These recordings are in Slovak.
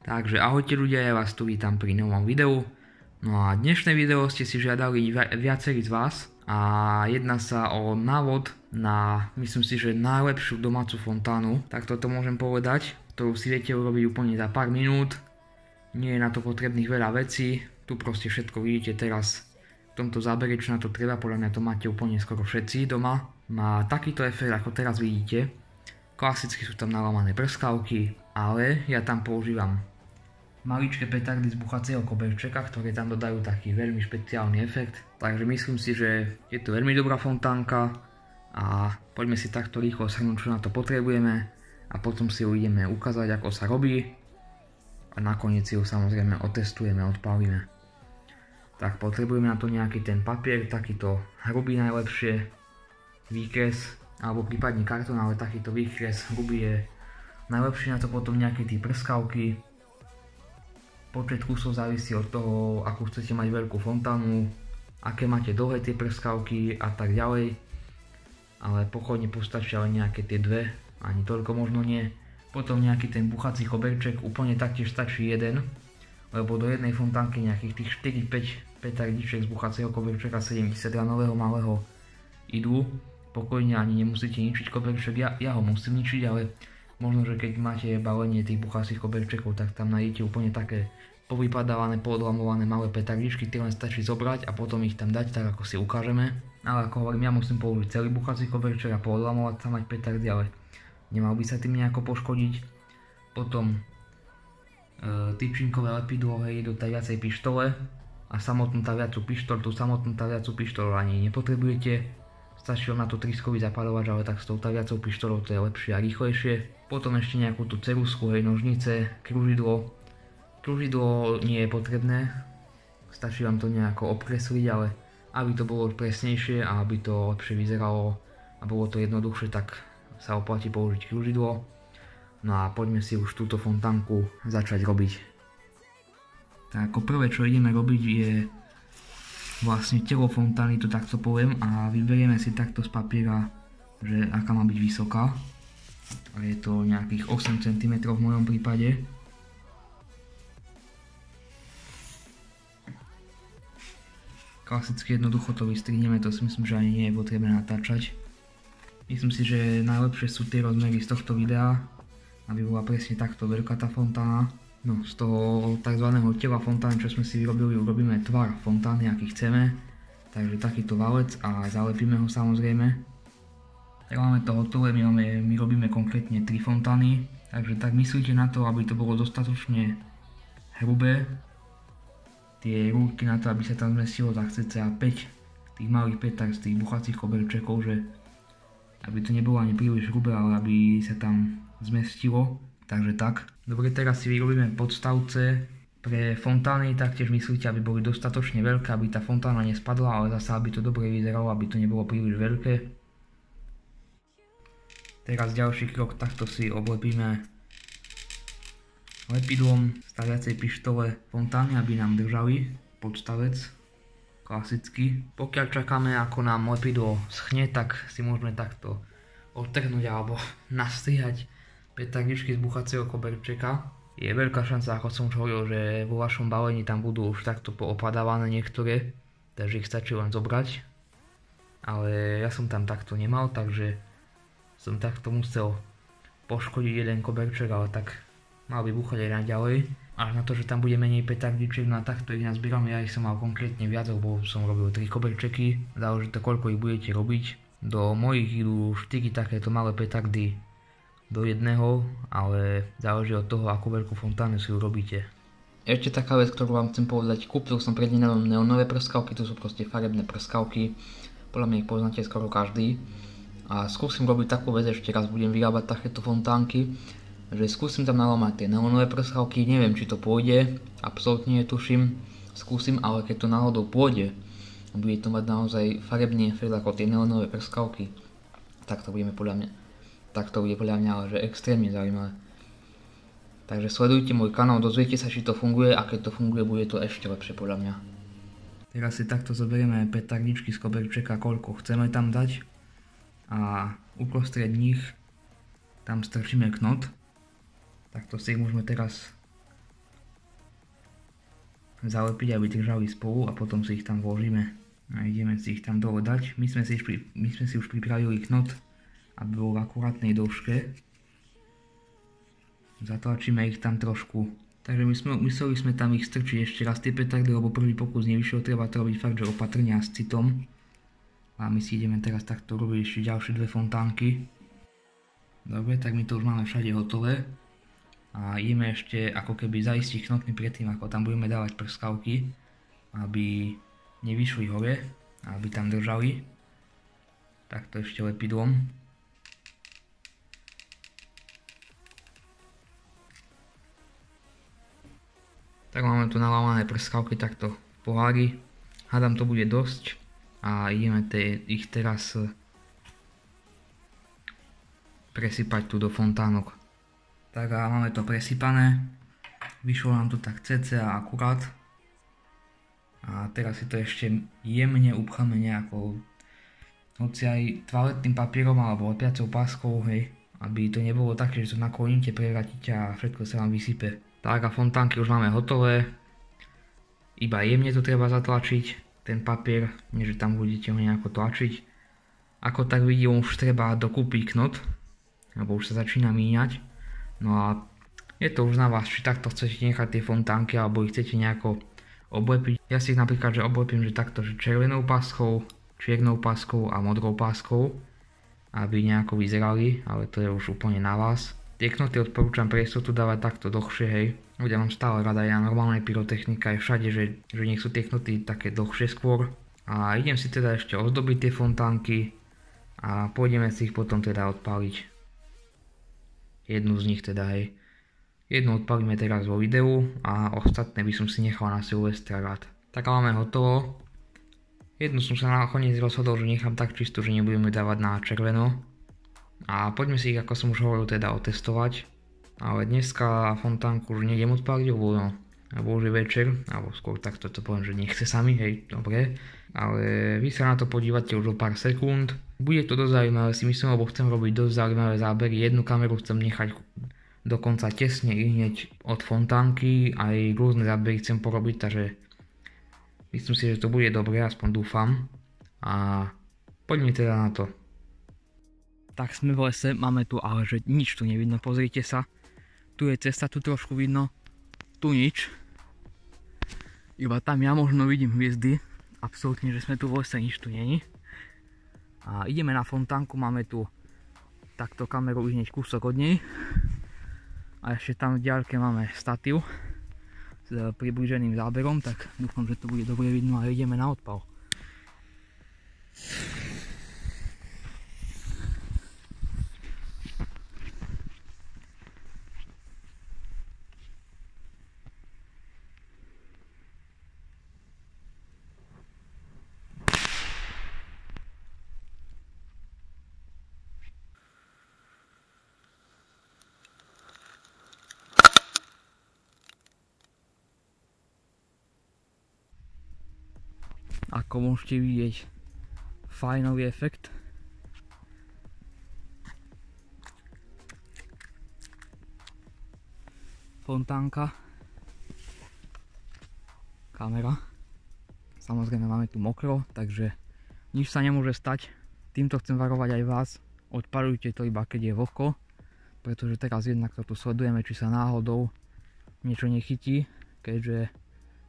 Takže ahojte ľudia, ja vás tu vítam pri novom videu. No a dnešné video ste si žiadali viacerí z vás a jedná sa o návod na, myslím si, že najlepšiu domácu fontánu, tak toto môžem povedať, ktorú si viete urobiť úplne za pár minút. Nie je na to potrebných veľa vecí, tu proste všetko vidíte teraz v tomto zábere, čo na to treba, podľa mňa to máte úplne skoro všetci doma. Má takýto efekt, ako teraz vidíte. Klasicky sú tam nalamané prskavky, ale ja tam používam maličké petardy z buchacieho koberčeka, ktoré tam dodajú taký veľmi špeciálny efekt. Takže myslím si, že je to veľmi dobrá fontánka a poďme si takto rýchlo shrnúť, čo na to potrebujeme a potom si ju ideme ukázať, ako sa robí a nakoniec si ju samozrejme otestujeme, odpálime. Tak potrebujeme na to nejaký ten papier, takýto hrubý najlepšie, výkres alebo prípadne kartón, ale takýto výkres hrubý je najlepšie, na to potom nejaké tie prskavky. Počet kusov závisí od toho, akú chcete mať veľkú fontánu, aké máte dlhé tie prskavky a tak ďalej. Ale pokojne postačia len nejaké tie dve, ani toľko možno nie. Potom nejaký ten buchací koberček, úplne taktiež stačí jeden, lebo do jednej fontánky nejakých tých 4-5 petardiček z buchacieho koberčeka 70 gramového malého idú. Pokojne ani nemusíte ničiť koberček, ja ho musím ničiť, ale možno, že keď máte balenie tých buchacích koberčekov, tak tam nájdete úplne také povypadávané, poodlamované malé petardičky, tie len stačí zobrať a potom ich tam dať, tak ako si ukážeme. Ale ako hovorím, ja musím použiť celý buchací koberček a poodlamovať sa mať petardy, ale nemal by sa tým nejako poškodiť. Potom tyčinkové lepidlo, hej, do tej viacej pištole a samotnú taviacu pištol, tú samotnú taviacu pištol ani nepotrebujete. Stačí vám na to tryskový zapalovač, ale tak s tou taviacou pištolou to je lepšie a rýchlejšie. Potom ešte nejakú tú ceruzku, hej, nožnice, kružidlo. Kružidlo nie je potrebné, stačí vám to nejako obkresliť, ale aby to bolo presnejšie a aby to lepšie vyzeralo a bolo to jednoduchšie, tak sa oplatí použiť kružidlo. No a poďme si už túto fontánku začať robiť. Tak ako prvé, čo ideme robiť, je vlastne telo fontány, to takto poviem, a vyberieme si takto z papiera, že aká má byť vysoká. Je to nejakých 8 cm v mojom prípade. Klasicky jednoducho to vystrihneme, to si myslím, že ani nie je potrebné natáčať. Myslím si, že najlepšie sú tie rozmery z tohto videa, aby bola presne takto veľká tá fontána. No, z toho tzv. Tela fontány, čo sme si vyrobili, urobíme tvar fontány, aký chceme. Takže takýto valec a zalepíme ho samozrejme. Tak máme to hotové, my robíme konkrétne 3 fontány. Takže tak myslíte na to, aby to bolo dostatočne hrubé. Tie rúrky na to, aby sa tam zmestilo tak cca 5 tých malých petard z tých buchacích koberčekov, že aby to nebolo ani príliš hrubé, ale aby sa tam zmestilo. Takže tak. Dobre, teraz si vyrobíme podstavce pre fontány, taktiež myslíte, aby boli dostatočne veľké, aby tá fontána nespadla, ale zase aby to dobre vyzeralo, aby to nebolo príliš veľké. Teraz ďalší krok, takto si oblepíme lepidlom z taviacej pištole fontány, aby nám držali podstavec. Klasicky. Pokiaľ čakáme, ako nám lepidlo schne, tak si môžeme takto odtrhnúť alebo nastrihať petardičky z buchacieho koberčeka. Je veľká šanca, ako som už hovoril, že vo vašom balení tam budú už takto poopadávané niektoré, takže ich stačí len zobrať. Ale ja som tam takto nemal, takže som takto musel poškodiť jeden koberček, ale tak mal by buchať aj naďalej. Až na to, že tam bude menej petardičiek, no a takto ich nazbieram, ja ich som mal konkrétne viac, lebo som robil 3 koberčeky. Záleží to, koľko ich budete robiť. Do mojich idú 4 takéto malé petardy do jedného, ale záleží od toho, akú veľkú fontánu si urobíte. Ešte taká vec, ktorú vám chcem povedať, kúpil som prednedávnom neonové prskavky, to sú proste farebné prskavky, podľa mňa ich poznáte skoro každý. A skúsim robiť takú vec, ešte raz budem vyrábať takéto fontánky, že skúsim tam nalamať tie neonové prskavky, neviem, či to pôjde, absolútne netuším, skúsim, ale keď to náhodou pôjde, bude to mať naozaj farebný efekt ako tie neonové prskavky, tak to bude podľa mňa ale že extrémne zaujímavé. Takže sledujte môj kanál, dozviete sa, či to funguje, a keď to funguje, bude to ešte lepšie podľa mňa. Teraz si takto zoberieme petardičky z koberčeka, koľko chceme tam dať, a uprostred nich tam strčíme knot. Takto si ich môžeme teraz zalepiť, aby držali spolu a potom si ich tam vložíme a ideme si ich tam dole dať. My sme si už pripravili knot, aby bol v akurátnej dĺžke. Zatlačíme ich tam trošku. Takže mysleli sme tam ich strčiť ešte raz tie petardy, lebo prvý pokus nevyšiel, treba to robiť fakt, že opatrne a s citom. A my si ideme teraz takto robiť ešte ďalšie dve fontánky. Dobre, tak my to už máme všade hotové. A ideme ešte ako keby zaistiť knotmi predtým, ako tam budeme dávať prskavky, aby nevyšli hore, aby tam držali. Takto ešte lepidlom. Tak máme tu nalámané prskavky takto v pohári. Hádam to bude dosť a ideme ich teraz presypať tu do fontánok. Tak a máme to presypané. Vyšlo nám to tak cca akurát. A teraz si to ešte jemne upcháme nejako, hoci aj toaletným papierom alebo lepiacou páskou, hej, aby to nebolo také, že to nakloníte, prevratíte a všetko sa vám vysype. Tak a fontánky už máme hotové. Iba jemne to treba zatlačiť, ten papier, nie že tam budete ho nejako tlačiť. Ako tak vidím, už treba dokúpiť knot, lebo už sa začína míňať. No a je to už na vás, či takto chcete nechať tie fontánky, alebo ich chcete nejako oblepiť. Ja si ich napríklad že oblepím, že takto, že červenou páskou, čiernou páskou a modrou páskou, aby nejako vyzerali, ale to je už úplne na vás. Tie knoty odporúčam pre istotu dávať takto dlhšie, hej. Ľudia mám stále rada, ja normálnej pyrotechnika je všade, že nech sú tie knoty také dlhšie skôr. A idem si teda ešte ozdobiť tie fontánky a pôjdeme si ich potom teda odpáliť. Jednu z nich teda, hej. Jednu odpalíme teraz vo videu a ostatné by som si nechal na Silvestra rád. Tak máme hotovo. Jednu som sa nakoniec rozhodol, že nechám tak čisto, že nebudeme dávať na červeno. A poďme si ich, ako som už hovoril, teda otestovať. Ale dneska fontánku už nejdem odpáliť, lebo už je večer, alebo skôr takto to poviem, že nechce sami, hej, dobre. Ale vy sa na to podívate už o pár sekúnd. Bude to dosť zaujímavé, si myslím, lebo chcem robiť dosť zaujímavé zábery. Jednu kameru chcem nechať dokonca tesne hneď od fontánky, aj rôzne zábery chcem porobiť, takže myslím si, že to bude dobré, aspoň dúfam. A poďme teda na to. Tak sme v lese, máme tu ale že nič tu nevidno, pozrite sa. Tu je cesta, tu trošku vidno, tu nič. Iba tam ja možno vidím hviezdy, absolútne, že sme tu v lese, nič tu není. A ideme na fontánku, máme tu takto kameru už hneď kúsok od nej. A ešte tam v diaľke máme statív s priblíženým záberom, tak dúfam, že to bude dobre vidno a ideme na odpal. Ako môžete vidieť, fajnový efekt. Fontánka. Kamera. Samozrejme máme tu mokro, takže nič sa nemôže stať. Týmto chcem varovať aj vás. Odpaľujte to iba keď je vlhko, pretože teraz jednak to tu sledujeme, či sa náhodou niečo nechytí, keďže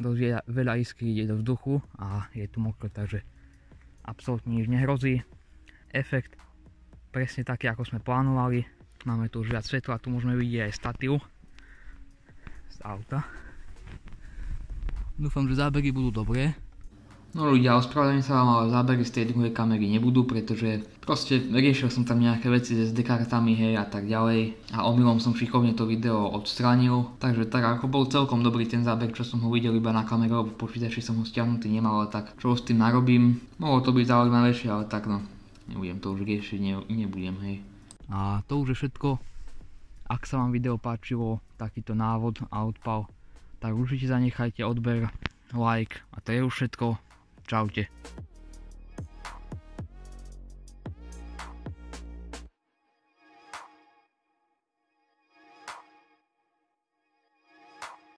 dosť veľa iskry ide do vzduchu a je tu mokro, takže absolútne nič nehrozí. Efekt presne taký, ako sme plánovali. Máme tu už viac svetla, tu môžeme vidieť aj statív z auta. Dúfam, že zábery budú dobré. No ľudia, ospravedlňujem sa vám, ale zábery z tej druhej kamery nebudú, pretože proste riešil som tam nejaké veci s SD kartami, hej, a tak ďalej. A omylom som šikovne to video odstránil, takže tak ako bol celkom dobrý ten záber, čo som ho videl iba na kameru, v počítači som ho stiahnutý nemal, ale tak čo s tým narobím. Mohlo to byť zaujímavejšie, ale tak no, nebudem to už riešiť, nebudem, hej. A to už je všetko. Ak sa vám video páčilo, takýto návod a odpal, tak určite zanechajte odber, like a to je už všetko. Čaute.